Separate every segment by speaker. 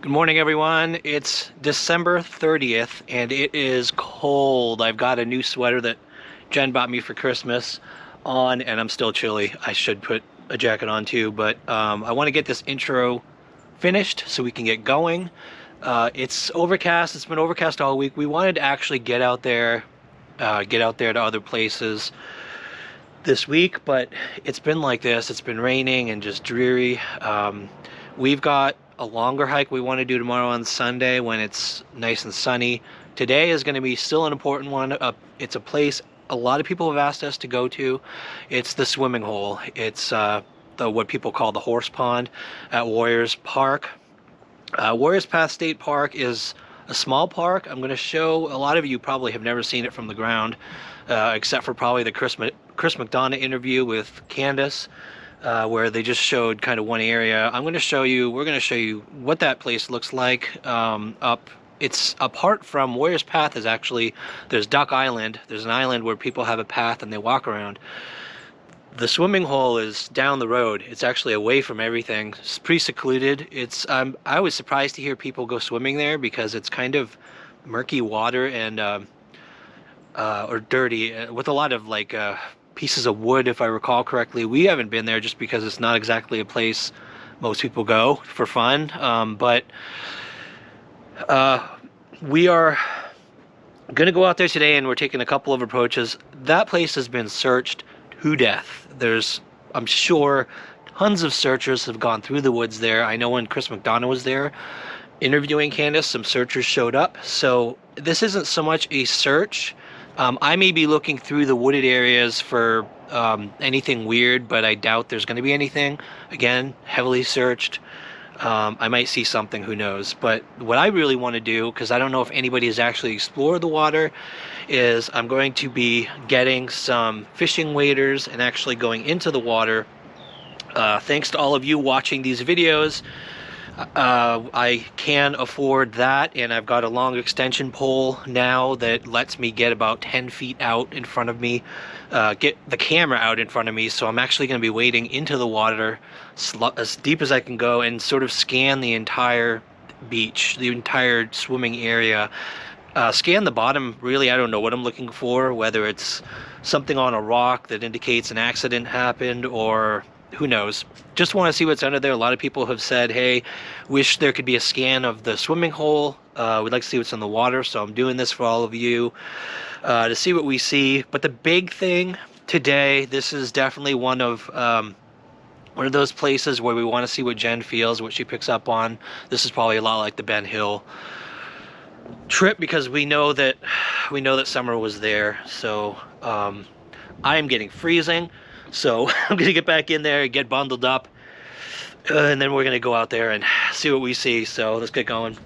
Speaker 1: Good morning, everyone. It's December 30th, and it is cold. I've got a new sweater that Jen bought me for Christmas on, and I'm still chilly. I should put a jacket on too, but I want to get this intro finished so we can get going. It's overcast. It's been overcast all week. We wanted to actually get out there to other places this week, but it's been like this. It's been raining and just dreary. We've got a longer hike we want to do tomorrow on Sunday when it's nice and sunny. Today is going to be still an important one. It's a place a lot of people have asked us to go to. It's the swimming hole. It's the what people call the horse pond at Warriors Park. Warriors Path State Park is a small park. I'm going to show a lot of you probably have never seen it from the ground, except for probably the Chris McDonough interview with Candace, where they just showed kind of one area. We're going to show you what that place looks like up. It's apart from Warriors Path is actually, there's Duck Island. There's an island where people have a path and they walk around. The swimming hole is down the road. It's actually away from everything. It's pretty secluded. I was surprised to hear people go swimming there because it's kind of murky water and or dirty with a lot of like pieces of wood, if I recall correctly. We haven't been there just because it's not exactly a place most people go for fun. But we are gonna go out there today, and we're taking a couple of approaches. That place has been searched to death. I'm sure, tons of searchers have gone through the woods there. I know when Chris McDonough was there interviewing Candace, some searchers showed up. So this isn't so much a search. I may be looking through the wooded areas for anything weird, but I doubt there's going to be anything. Again, heavily searched. I might see something, who knows. But what I really want to do, because I don't know if anybody has actually explored the water, is I'm going to be getting some fishing waders and actually going into the water. Thanks to all of you watching these videos, I can afford that, and I've got a long extension pole now that lets me get about 10 feet out in front of me, get the camera out in front of me. So I'm actually going to be wading into the water as deep as I can go and sort of scan the entire beach, the entire swimming area. Scan the bottom. Really, I don't know what I'm looking for, whether it's something on a rock that indicates an accident happened, or who knows. Just want to see what's under there. A lot of people have said, hey, wish there could be a scan of the swimming hole. We'd like to see what's in the water, so I'm doing this for all of you to see what we see. But the big thing today, this is definitely one of those places where we want to see what Jen feels, what she picks up on. This is probably a lot like the Ben Hill trip, because we know that summer was there. So I am getting freezing, so I'm gonna get back in there, get bundled up, and then we're gonna go out there and see what we see. So let's get going.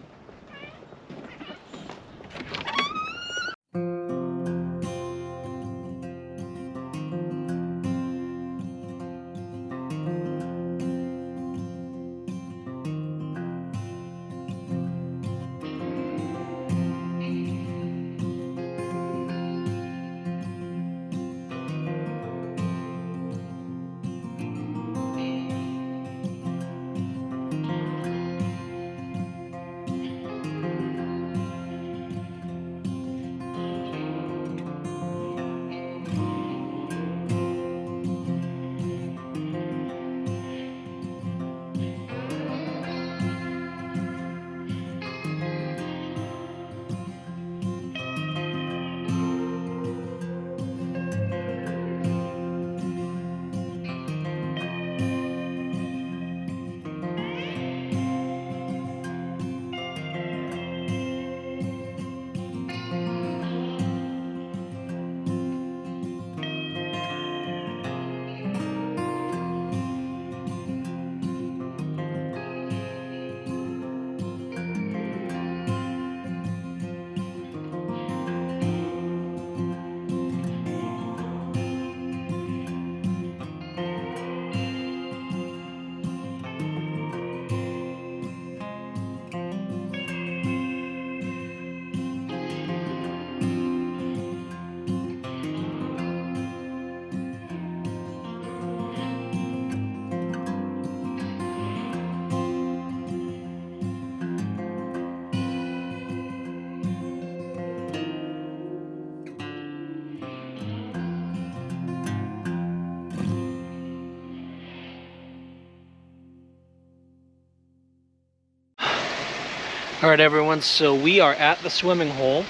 Speaker 1: All right, everyone, so we are at the swimming hole.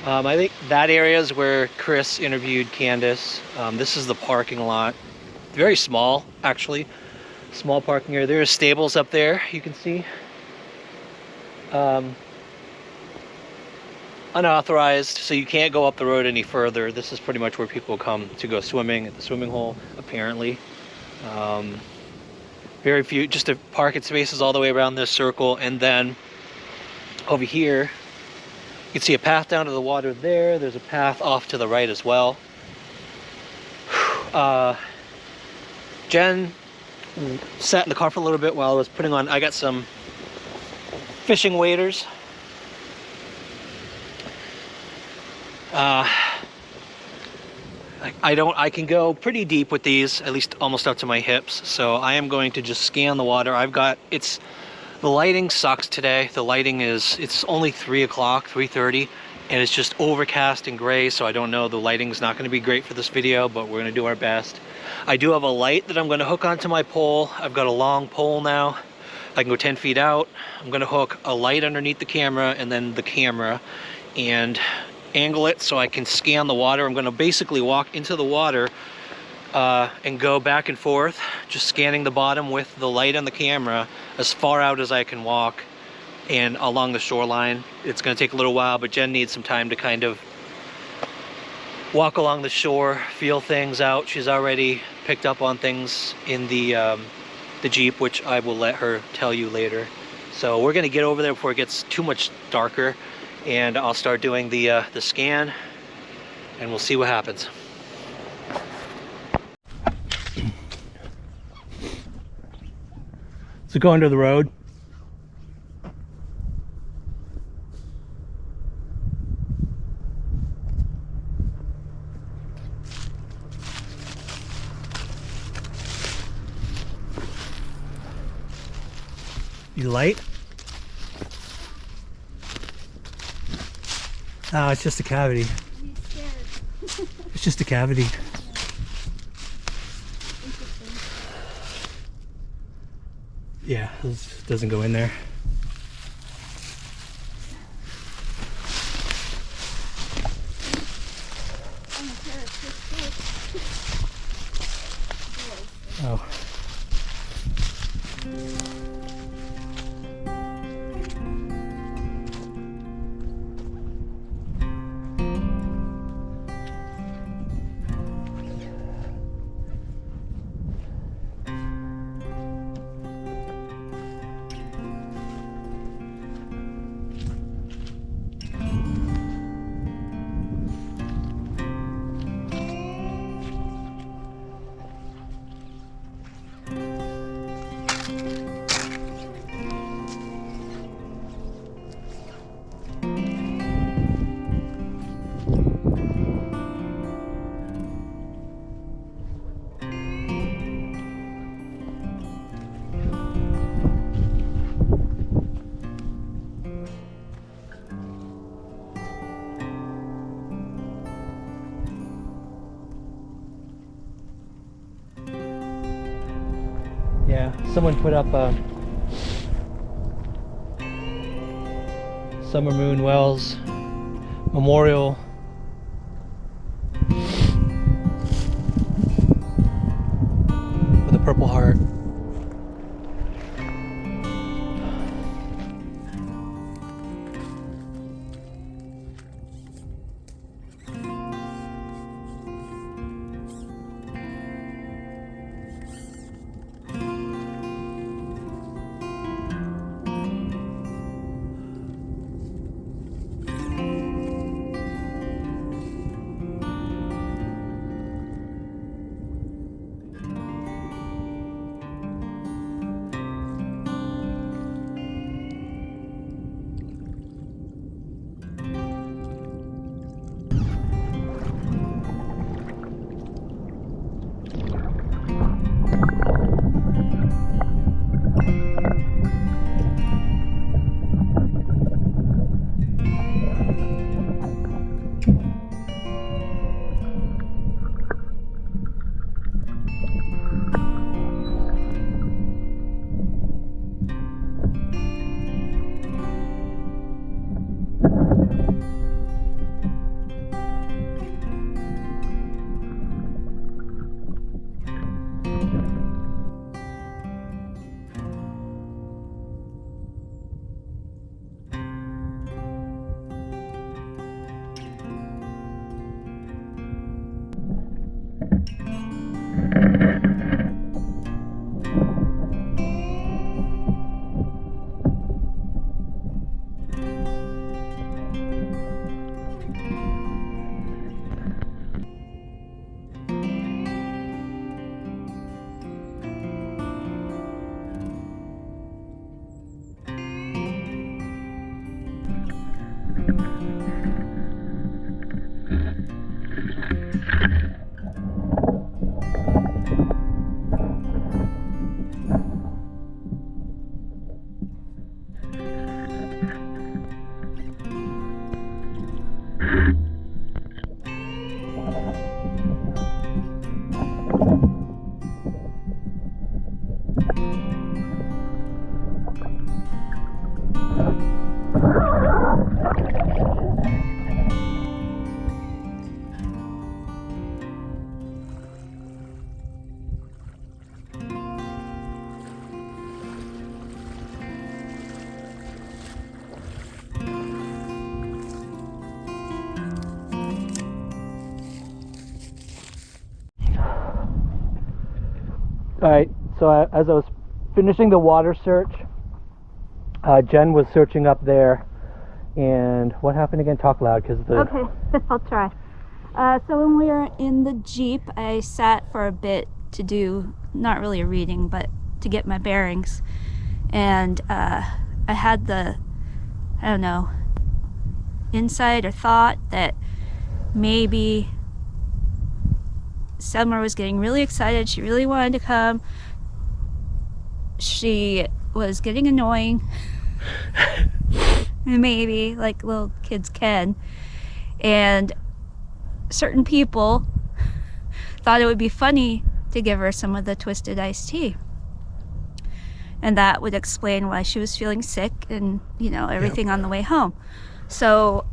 Speaker 1: I think that area is where Chris interviewed Candace. This is the parking lot. Very small, actually. Small parking area. There are stables up there, you can see. Unauthorized, so you can't go up the road any further. This is pretty much where people come to go swimming at the swimming hole, apparently. Very few, just a parking spaces all the way around this circle, and then over here you can see a path down to the water there. There's a path off to the right as well. Jen sat in the car for a little bit while I was putting on, I got some fishing waders. I can go pretty deep with these, at least almost up to my hips. So I am going to just scan the water. The lighting sucks today. The lighting it's only 3 o'clock, 3:30, and it's just overcast and gray. So I don't know, the lighting's not gonna be great for this video, but we're gonna do our best. I do have a light that I'm gonna hook onto my pole. I've got a long pole now. I can go 10 feet out. I'm gonna hook a light underneath the camera and then the camera and angle it so I can scan the water. I'm gonna basically walk into the water and go back and forth, just scanning the bottom with the light on the camera as far out as I can walk and along the shoreline. It's gonna take a little while, but Jen needs some time to kind of walk along the shore, feel things out. She's already picked up on things in the Jeep, which I will let her tell you later. So we're gonna get over there before it gets too much darker, and I'll start doing the scan, and we'll see what happens. So go under the road. You light? Oh, it's just a cavity. It's just a cavity. Yeah, this doesn't go in there. Oh. Yeah, someone put up a Summer Moon Wells memorial. With a Purple Heart. All right, so as I was finishing the water search, Jen was searching up there, and what happened again? Talk loud, because the...
Speaker 2: Okay, I'll try. So when we were in the Jeep, I sat for a bit to do, not really a reading, but to get my bearings. And I had the, I don't know, insight or thought that maybe Summer was getting really excited. She really wanted to come. She was getting annoying. Maybe, like little kids can. And certain people thought it would be funny to give her some of the twisted iced tea. And that would explain why she was feeling sick and, you know, everything on the way home. So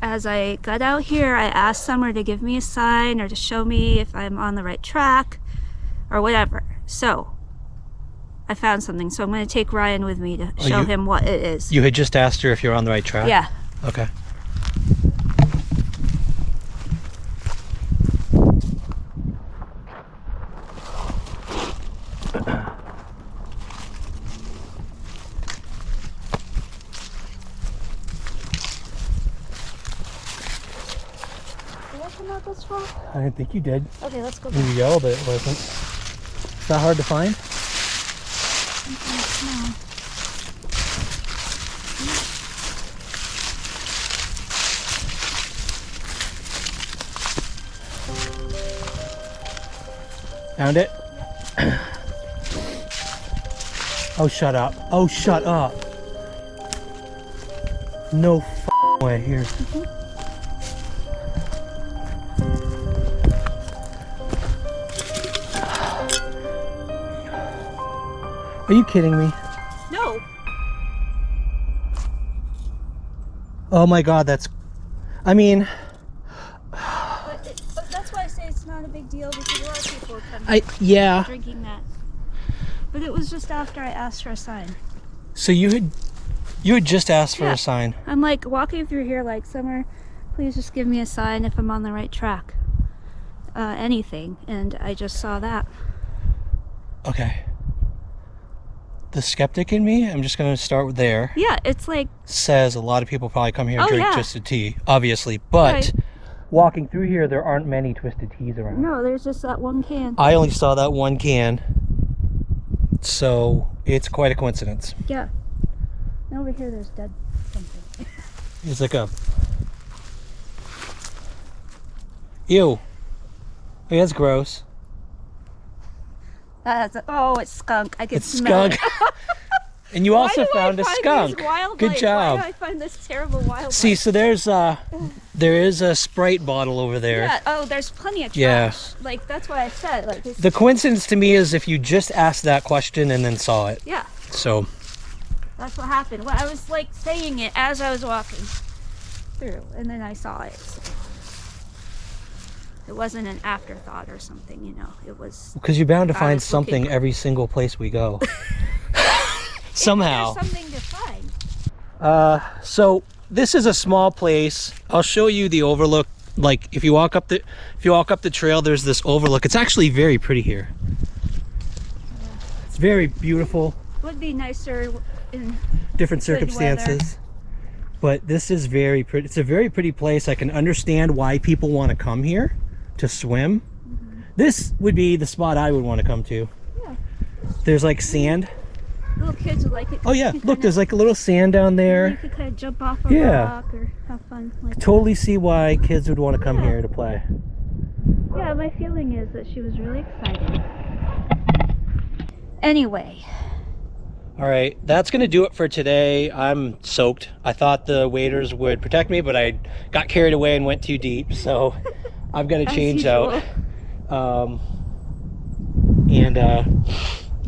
Speaker 2: as I got out here, I asked Summer to give me a sign or to show me if I'm on the right track or whatever. So I found something. So I'm going to take Ryan with me to show him what it is.
Speaker 1: You had just asked her if you're on the right track?
Speaker 2: Yeah.
Speaker 1: Okay.
Speaker 2: This far?
Speaker 1: I didn't think you did.
Speaker 2: Okay, let's go
Speaker 1: You
Speaker 2: back.
Speaker 1: yelled it wasn't. Is that hard to find? Found it? Oh, shut up. Oh, shut up. No f***ing way. Here. Are you kidding me?
Speaker 2: No.
Speaker 1: Oh my god, that's... I mean...
Speaker 2: But that's why I say it's not a big deal, because a lot of people come
Speaker 1: yeah.
Speaker 2: drinking that. But it was just after I asked for a sign.
Speaker 1: So you had just asked for a sign.
Speaker 2: I'm like walking through here like, Summer, please just give me a sign if I'm on the right track. Anything. And I just saw that.
Speaker 1: Okay. The skeptic in me, I'm just going to start there.
Speaker 2: Yeah, it's like...
Speaker 1: Says a lot of people probably come here and drink twisted tea, obviously. But
Speaker 2: right.
Speaker 1: Walking through here, there aren't many twisted teas around.
Speaker 2: No, there's just that one can.
Speaker 1: I only saw that one can. So it's quite a coincidence.
Speaker 2: Yeah. And over here there's dead something.
Speaker 1: It's like a... Ew. Hey, that's gross.
Speaker 2: Oh, it's skunk. I can smell
Speaker 1: skunk. It. And you also found a skunk. Good job.
Speaker 2: Why do I find this terrible wildlife?
Speaker 1: See, so there is a Sprite bottle over there.
Speaker 2: Yeah. Oh, there's plenty of trash.
Speaker 1: Yeah.
Speaker 2: Like that's why I said like this.
Speaker 1: The coincidence to me is if you just asked that question and then saw it.
Speaker 2: Yeah.
Speaker 1: So.
Speaker 2: That's what happened. Well, I was like saying it as I was walking through, and then I saw it. So. It wasn't an afterthought or something, you know. It was
Speaker 1: because you're bound to find something every single place we go. Somehow.
Speaker 2: There's something to find.
Speaker 1: So this is a small place. I'll show you the overlook. Like if you walk up the trail, there's this overlook. It's actually very pretty here. It's very beautiful.
Speaker 2: It would be nicer in
Speaker 1: different circumstances. But this is very pretty. It's a very pretty place. I can understand why people want to come here to swim. Mm-hmm. This would be the spot I would want to come to.
Speaker 2: Yeah.
Speaker 1: There's like sand.
Speaker 2: Little kids would like it.
Speaker 1: Oh yeah, look, there's like a little sand down there.
Speaker 2: You could kind of jump off a rock or have fun. Like
Speaker 1: totally see why kids would want to come here to play.
Speaker 2: Yeah, my feeling is that she was really excited. Anyway.
Speaker 1: All right, that's going to do it for today. I'm soaked. I thought the waders would protect me, but I got carried away and went too deep, so I've got to change out.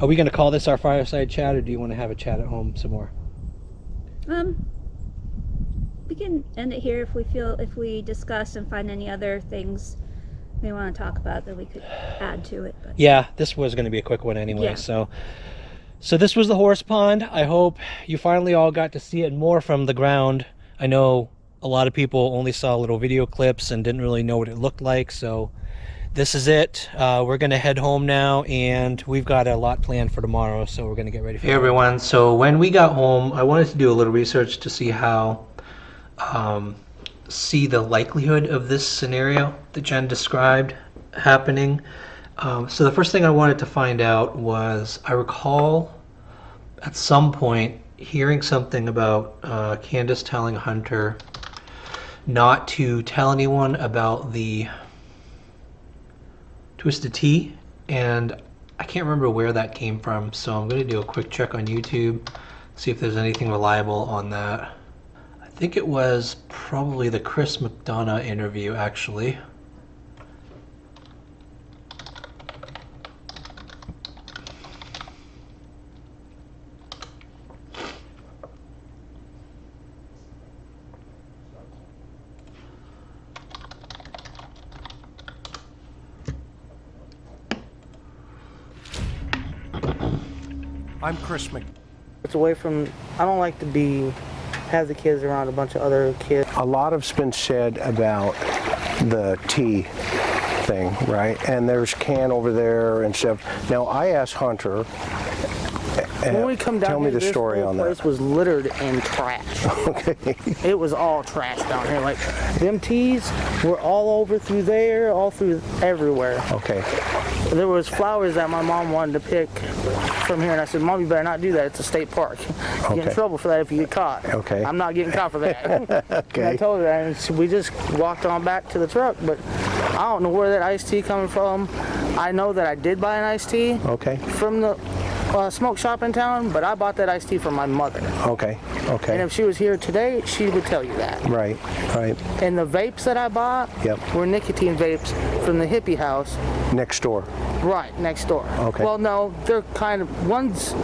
Speaker 1: Are we going to call this our fireside chat, or do you want to have a chat at home some more?
Speaker 2: We can end it here if we discuss and find any other things we want to talk about that we could add to it. But.
Speaker 1: Yeah, this was going to be a quick one anyway,
Speaker 2: yeah.
Speaker 1: So this was the horse pond. I hope you finally all got to see it more from the ground. I know a lot of people only saw little video clips and didn't really know what it looked like, so this is it. We're gonna head home now, and we've got a lot planned for tomorrow, so we're gonna get ready for that. Hey everyone, so when we got home, I wanted to do a little research to see how see the likelihood of this scenario that Jen described happening. So the first thing I wanted to find out was, I recall at some point hearing something about Candace telling Hunter not to tell anyone about the Twisted Tea, and I can't remember where that came from, so I'm going to do a quick check on YouTube, see if there's anything reliable on that. I think it was probably the Chris McDonough interview, actually.
Speaker 3: I'm Chris Mc.
Speaker 4: It's away from, I don't like to have the kids around a bunch of other kids.
Speaker 5: A lot has been said about the tea thing, right? And there's Can over there and stuff. Now, I asked Hunter,
Speaker 4: when we come down
Speaker 5: tell me
Speaker 4: here,
Speaker 5: the story on that.
Speaker 4: This place was littered in trash.
Speaker 5: Okay.
Speaker 4: It was all trash down here. Like, them teas were all over through there, all through everywhere.
Speaker 5: Okay.
Speaker 4: There was flowers that my mom wanted to pick from here, and I said, Mom, you better not do that. It's a state park. You get in trouble for that if you get caught.
Speaker 5: Okay.
Speaker 4: I'm not getting caught for that.
Speaker 5: Okay.
Speaker 4: And I told her that, and so we just walked on back to the truck, but I don't know where that iced tea coming from. I know that I did buy an iced tea from the smoke shop in town, but I bought that iced tea from my mother.
Speaker 5: Okay. Okay.
Speaker 4: And if she was here today, she would tell you that.
Speaker 5: Right. Right.
Speaker 4: And the vapes that I bought were nicotine vapes from the hippie house.
Speaker 5: Next door.
Speaker 4: Right, next door.
Speaker 5: Okay.
Speaker 4: Well, no, they're kind of, one's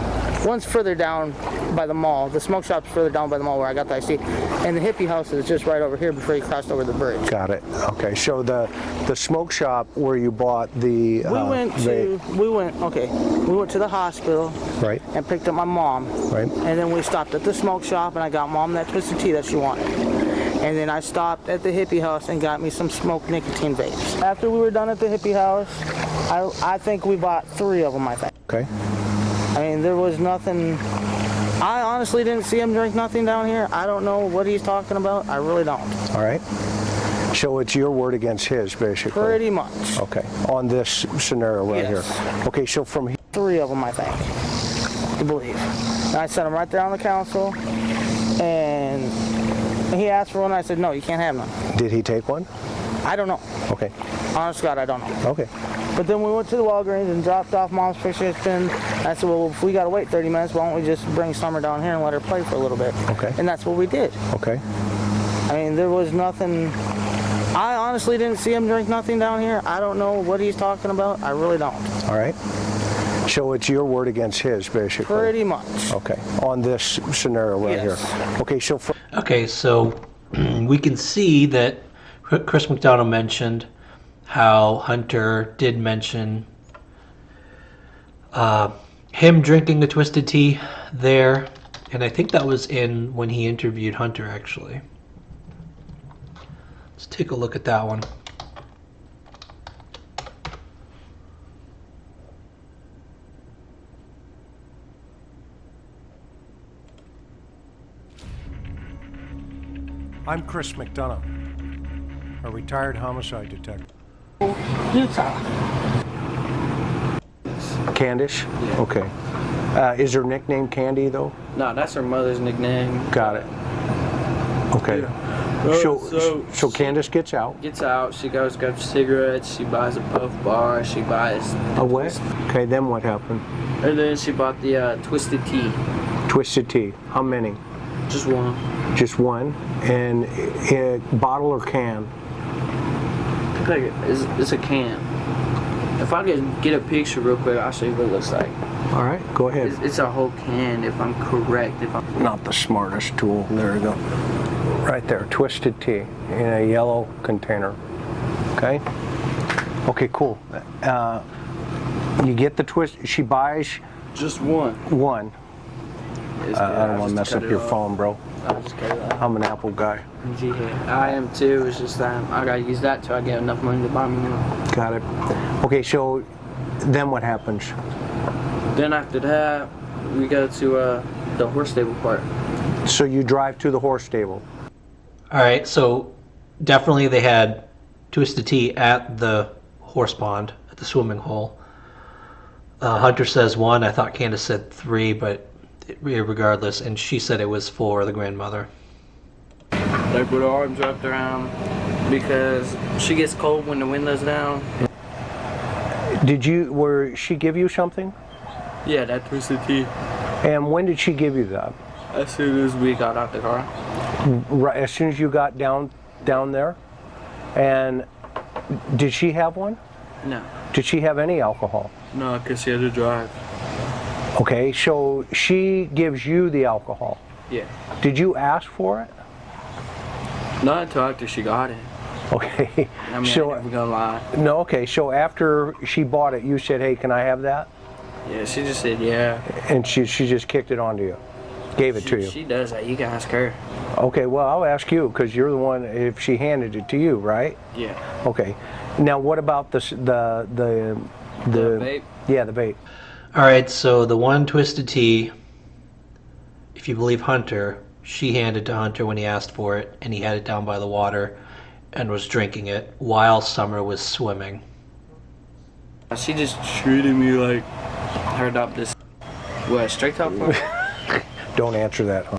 Speaker 4: further down by the mall. The smoke shop's further down by the mall where I got the iced tea. And the hippie house is just right over here before you crossed over the bridge.
Speaker 5: Got it. Okay. So the smoke shop where you bought the
Speaker 4: we went to the hospital.
Speaker 5: Right.
Speaker 4: And picked up my mom.
Speaker 5: Right.
Speaker 4: And then we stopped at the smoke shop, and I got Mom that twisted tea that she wanted. And then I stopped at the hippie house and got me some smoked nicotine vapes. After we were done at the hippie house, I think we bought 3 of them, I think.
Speaker 5: Okay.
Speaker 4: I mean, there was nothing. I honestly didn't see him drink nothing down here. I don't know what he's talking about. I really don't.
Speaker 5: All right. So it's your word against his, basically.
Speaker 4: Pretty much.
Speaker 5: Okay. On this scenario right here. Okay. So from here.
Speaker 4: 3 of them, I think. I believe. And I set them right there on the council, and he asked for one. I said, no, you can't have none.
Speaker 5: Did he take one?
Speaker 4: I don't know.
Speaker 5: Okay.
Speaker 4: Honest to God, I don't know.
Speaker 5: Okay.
Speaker 4: But then we went to the Walgreens and dropped off Mom's prescription. I said, well, if we got to wait 30 minutes, why don't we just bring Summer down here and let her play for a little bit?
Speaker 5: Okay.
Speaker 4: And that's what we did.
Speaker 5: Okay.
Speaker 4: I mean, there was nothing. I honestly didn't see him drink nothing down here. I don't know what he's talking about. I really don't.
Speaker 5: All right. So it's your word against his, basically.
Speaker 4: Pretty much.
Speaker 5: Okay. On this scenario right here. Okay. So
Speaker 1: we can see that Chris McDonough mentioned how Hunter did mention him drinking the twisted tea there, and I think that was in when he interviewed Hunter, actually. Let's take a look at that one.
Speaker 3: I'm Chris McDonough, a retired homicide detective.
Speaker 4: Utah.
Speaker 5: Candice?
Speaker 6: Yeah.
Speaker 5: Okay. Is her nickname Candy, though?
Speaker 6: No, that's her mother's nickname.
Speaker 5: Got it. Okay. So Candice gets out.
Speaker 6: Gets out, she goes grab cigarettes, she buys a puff bar, she buys...
Speaker 5: A what? Okay, then what happened?
Speaker 6: And then she bought the twisted tea.
Speaker 5: Twisted tea. How many?
Speaker 6: Just one.
Speaker 5: Just one? And bottle or can?
Speaker 6: Looks like it's a can. If I could get a picture real quick, I'll show you what it looks like.
Speaker 5: All right, go ahead.
Speaker 6: It's a whole can, if I'm correct.
Speaker 5: Not the smartest tool. There you go. Right there, twisted tea in a yellow container. Okay? Okay, cool. You get the twist. She buys
Speaker 6: Just one.
Speaker 5: one.
Speaker 6: It's
Speaker 5: I don't
Speaker 6: good.
Speaker 5: want to
Speaker 6: just
Speaker 5: mess
Speaker 6: cut
Speaker 5: up
Speaker 6: it
Speaker 5: your
Speaker 6: off.
Speaker 5: phone, bro.
Speaker 6: I'll just cut it off.
Speaker 5: I'm an Apple guy.
Speaker 6: Yeah, I am too. It's just that I gotta use that till I get enough money to buy me one.
Speaker 5: Got it. Okay, so then what happens?
Speaker 6: Then after that, we go to the horse stable part.
Speaker 5: So you drive to the horse stable.
Speaker 1: All right, so definitely they had Twisted Tea at the horse pond, at the swimming hole. Hunter says 1. I thought Candace said 3, but regardless, and she said it was for the grandmother.
Speaker 6: They put her arms wrapped around because she gets cold when the window's down.
Speaker 5: Where she give you something?
Speaker 6: Yeah, that Twisted Tea.
Speaker 5: And when did she give you that?
Speaker 6: As soon as we got out the car.
Speaker 5: Right, as soon as you got down there? And did she have one?
Speaker 6: No.
Speaker 5: Did she have any alcohol?
Speaker 6: No, because she had to drive.
Speaker 5: Okay, so she gives you the alcohol.
Speaker 6: Yeah.
Speaker 5: Did you ask for it?
Speaker 6: Not until after she got it.
Speaker 5: Okay.
Speaker 6: I mean,
Speaker 5: So,
Speaker 6: I ain't never gonna lie.
Speaker 5: no, okay, so after she bought it, you said, hey, can I have that?
Speaker 6: Yeah, she just said yeah.
Speaker 5: And she just kicked it onto you, gave it to you.
Speaker 6: She does that. You can ask her.
Speaker 5: Okay, well, I'll ask you, because you're the one, if she handed it to you, right?
Speaker 6: Yeah.
Speaker 5: Okay. Now, what about the
Speaker 6: vape?
Speaker 5: Yeah, the vape.
Speaker 1: All right, so the one Twisted Tea, if you believe Hunter, she handed to Hunter when he asked for it, and he had it down by the water and was drinking it while Summer was swimming.
Speaker 6: She just treated me like her this straight top part?
Speaker 5: Don't answer that, huh?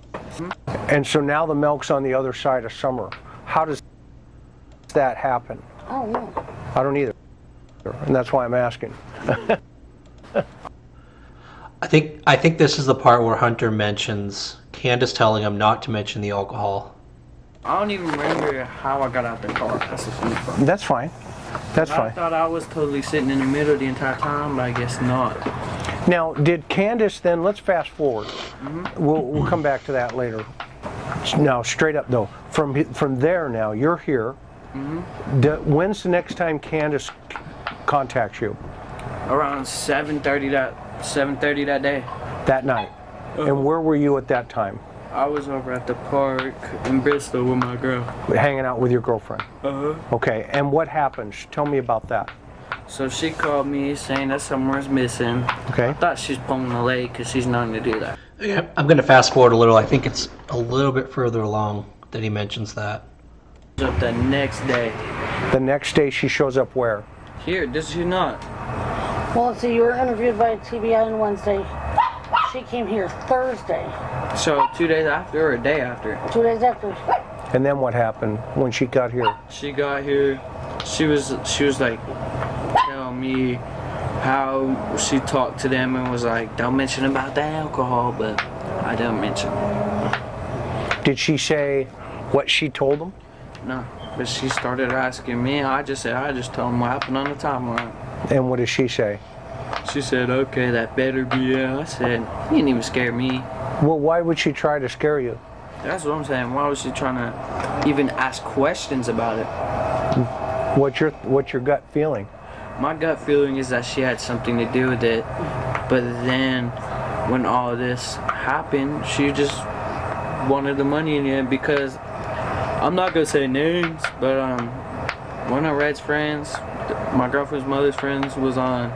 Speaker 5: And so now the milk's on the other side of Summer. How does that happen?
Speaker 7: Oh, no.
Speaker 5: I don't either. And that's why I'm asking.
Speaker 1: I think this is the part where Hunter mentions Candace telling him not to mention the alcohol.
Speaker 6: I don't even remember how I got out the car. That's the funny part.
Speaker 5: That's fine. That's
Speaker 6: I
Speaker 5: fine.
Speaker 6: thought I was totally sitting in the middle the entire time, but I guess not.
Speaker 5: Now, did Candace then, let's fast forward. We'll come back to that later. Now, straight up though, from there now, you're here. When's the next time Candace contacts you?
Speaker 6: Around 7:30 that day.
Speaker 5: That night. And where were you at that time?
Speaker 6: I was over at the park in Bristol with my girl.
Speaker 5: Hanging out with your girlfriend.
Speaker 6: Uh-huh.
Speaker 5: Okay, and what happens? Tell me about that.
Speaker 6: So she called me saying that somewhere's missing.
Speaker 5: Okay.
Speaker 6: I thought she's pulling a leg because she's known to do that.
Speaker 1: Yeah, I'm going to fast forward a little. I think it's a little bit further along that he mentions that.
Speaker 6: Up the next day.
Speaker 5: The next day she shows up where?
Speaker 6: Here, this is not.
Speaker 7: Well, let's see, you were interviewed by TBI on Wednesday. She came here Thursday,
Speaker 6: So 2 days after or a day after?
Speaker 7: 2 days after.
Speaker 5: And then what happened when she got here?
Speaker 6: She got here. She was like telling me how she talked to them and was like, don't mention about the alcohol, but I don't mention.
Speaker 5: Did she say what she told them?
Speaker 6: No, but she started asking me. I just told them what happened on the timeline.
Speaker 5: And what did she say?
Speaker 6: She said, okay, that better be it. I said, you didn't even scare me.
Speaker 5: Well, why would she try to scare you?
Speaker 6: That's what I'm saying. Why was she trying to even ask questions about it?
Speaker 5: What's your gut feeling?
Speaker 6: My gut feeling is that she had something to do with it. But then when all this happened, she just wanted the money in it because I'm not going to say names, but one of Red's friends, my girlfriend's mother's friends, was on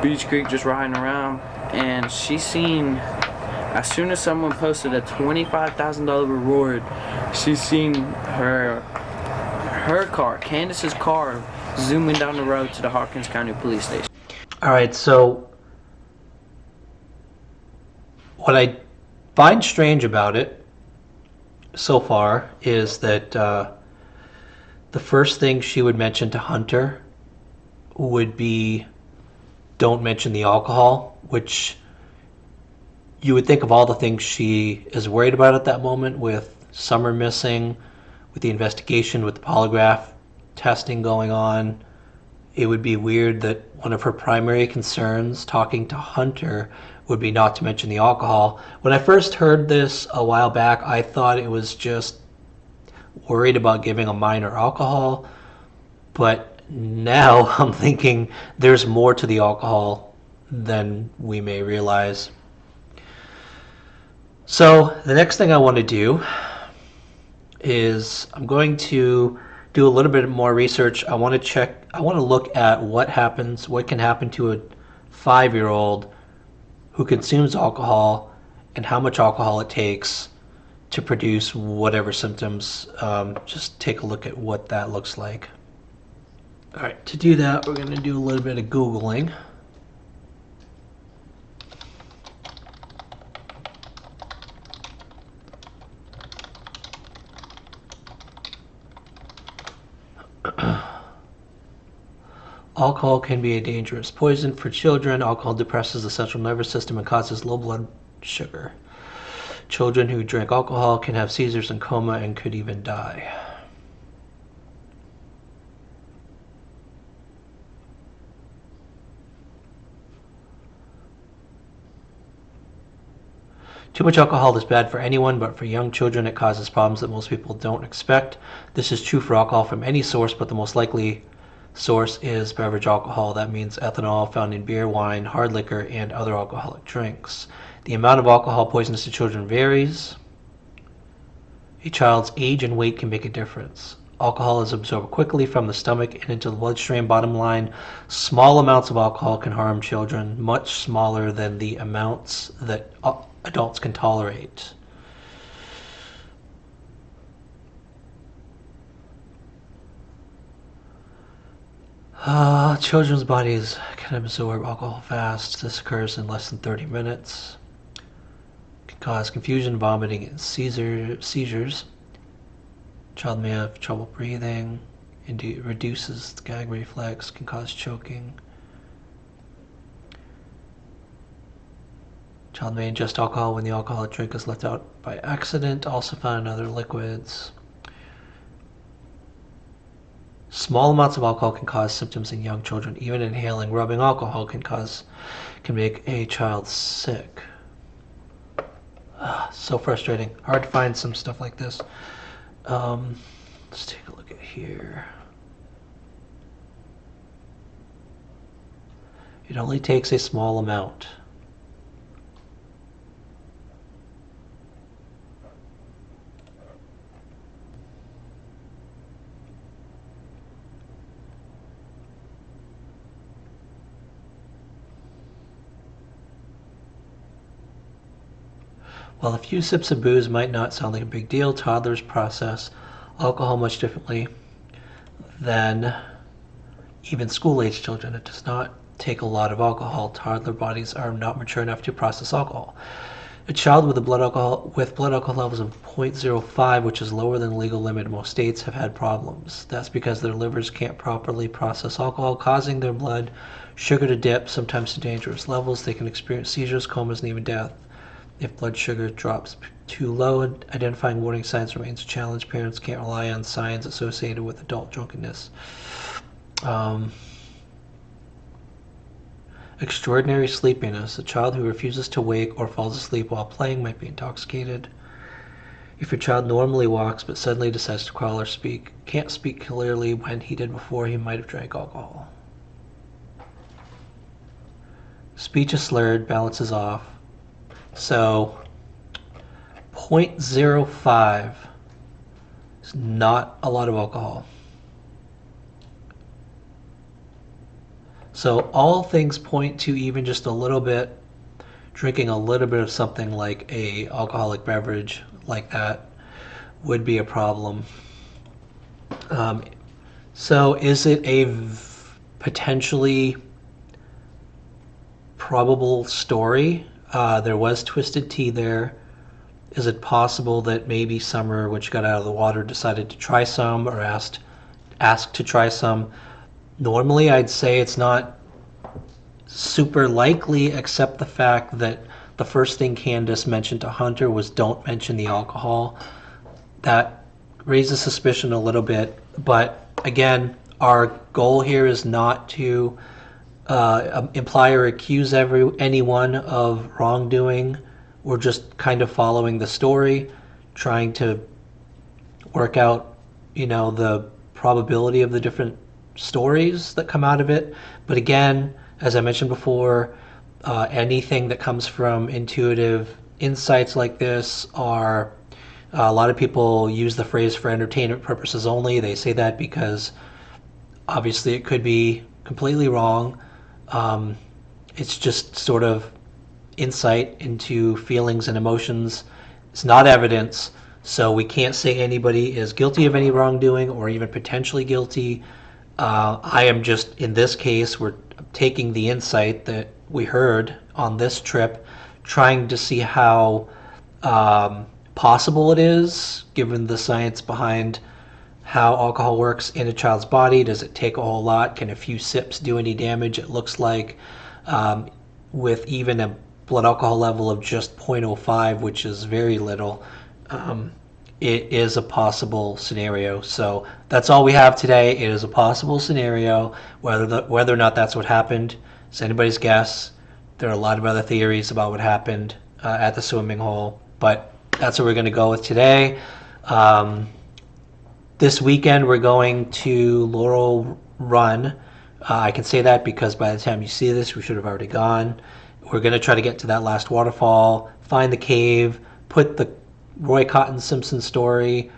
Speaker 6: Beach Creek just riding around, and she seen, as soon as someone posted a $25,000 reward, she seen her car, Candace's car, zooming down the road to the Hawkins County Police Station.
Speaker 1: All right, so what I find strange about it so far is that the first thing she would mention to Hunter would be don't mention the alcohol, which you would think of all the things she is worried about at that moment, with Summer missing, with the investigation, with the polygraph testing going on. It would be weird that one of her primary concerns talking to Hunter would be not to mention the alcohol. When I first heard this a while back, I thought it was just worried about giving a minor alcohol, but now I'm thinking there's more to the alcohol than we may realize. So the next thing I want to do is I'm going to do a little bit more research. I want to look at what can happen to a 5-year-old who consumes alcohol and how much alcohol it takes to produce whatever symptoms. Just take a look at what that looks like. All right, to do that, we're going to do a little bit of Googling. Alcohol can be a dangerous poison for children. Alcohol depresses the central nervous system and causes low blood sugar. Children who drink alcohol can have seizures and coma and could even die. Too much alcohol is bad for anyone, but for young children it causes problems that most people don't expect. This is true for alcohol from any source, but the most likely source is beverage alcohol. That means ethanol found in beer, wine, hard liquor, and other alcoholic drinks. The amount of alcohol poisonous to children varies. A child's age and weight can make a difference. Alcohol is absorbed quickly from the stomach and into the bloodstream. Bottom line, small amounts of alcohol can harm children, much smaller than the amounts that adults can tolerate. Children's bodies can absorb alcohol fast. This occurs in less than 30 minutes. It can cause confusion, vomiting, and seizures. Child may have trouble breathing. It reduces the gag reflex, can cause choking. Child may ingest alcohol when the alcoholic drink is left out by accident, also found in other liquids. Small amounts of alcohol can cause symptoms in young children. Even inhaling rubbing alcohol can make a child sick. So frustrating. Hard to find some stuff like this. Let's take a look at here. It only takes a small amount. While a few sips of booze might not sound like a big deal, toddlers process alcohol much differently than even school-age children. It does not take a lot of alcohol. Toddler bodies are not mature enough to process alcohol. A child with blood alcohol levels of 0.05, which is lower than the legal limit in most states, have had problems. That's because their livers can't properly process alcohol, causing their blood sugar to dip, sometimes to dangerous levels. They can experience seizures, comas, and even death. If blood sugar drops too low, identifying warning signs remains a challenge. Parents can't rely on signs associated with adult drunkenness. Extraordinary sleepiness. A child who refuses to wake or falls asleep while playing might be intoxicated. If your child normally walks but suddenly decides to crawl or can't speak clearly when he did before, he might have drank alcohol. Speech is slurred, balance is off. So 0.05 is not a lot of alcohol. So all things point to even just a little bit, drinking a little bit of something like a alcoholic beverage like that would be a problem. So is it a potentially probable story? There was twisted tea there. Is it possible that maybe Summer, when she got out of the water, decided to try some or asked to try some? Normally, I'd say it's not super likely, except the fact that the first thing Candace mentioned to Hunter was don't mention the alcohol. That raises suspicion a little bit, but again, our goal here is not to imply or accuse anyone of wrongdoing. We're just kind of following the story, trying to work out, the probability of the different stories that come out of it. But again, as I mentioned before, anything that comes from intuitive insights like this are, a lot of people use the phrase for entertainment purposes only. They say that because obviously it could be completely wrong. It's just sort of insight into feelings and emotions. It's not evidence, so we can't say anybody is guilty of any wrongdoing or even potentially guilty. I am just, in this case, we're taking the insight that we heard on this trip, trying to see how possible it is, given the science behind how alcohol works in a child's body. Does it take a whole lot? Can a few sips do any damage? It looks like with even a blood alcohol level of just 0.05, which is very little, it is a possible scenario. So that's all we have today. It is a possible scenario. Whether or not that's what happened is anybody's guess. There are a lot of other theories about what happened at the swimming hole, but that's what we're going to go with today. This weekend we're going to Laurel Run. I can say that because by the time you see this, we should have already gone. We're going to try to get to that last waterfall, find the cave, put the Roy Cotton Simpson story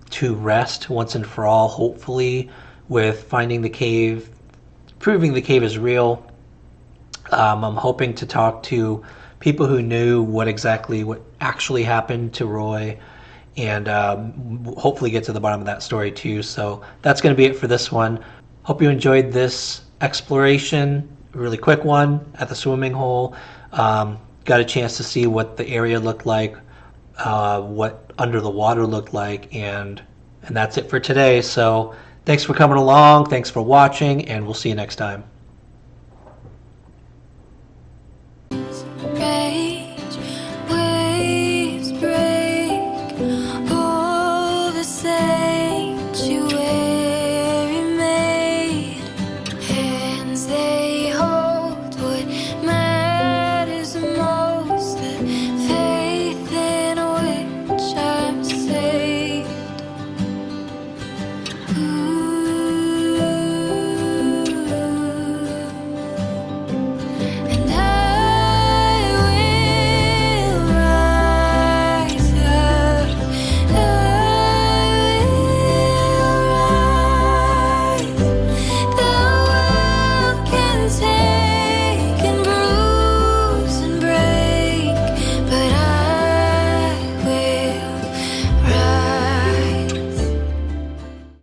Speaker 1: to rest once and for all, hopefully, with finding the cave, proving the cave is real. I'm hoping to talk to people who knew what actually happened to Roy, and hopefully get to the bottom of that story too. So that's going to be it for this one. Hope you enjoyed this exploration, a really quick one at the swimming hole. Got a chance to see what the area looked like, what under the water looked like, and that's it for today. So thanks for coming along, thanks for watching, and we'll see you next time.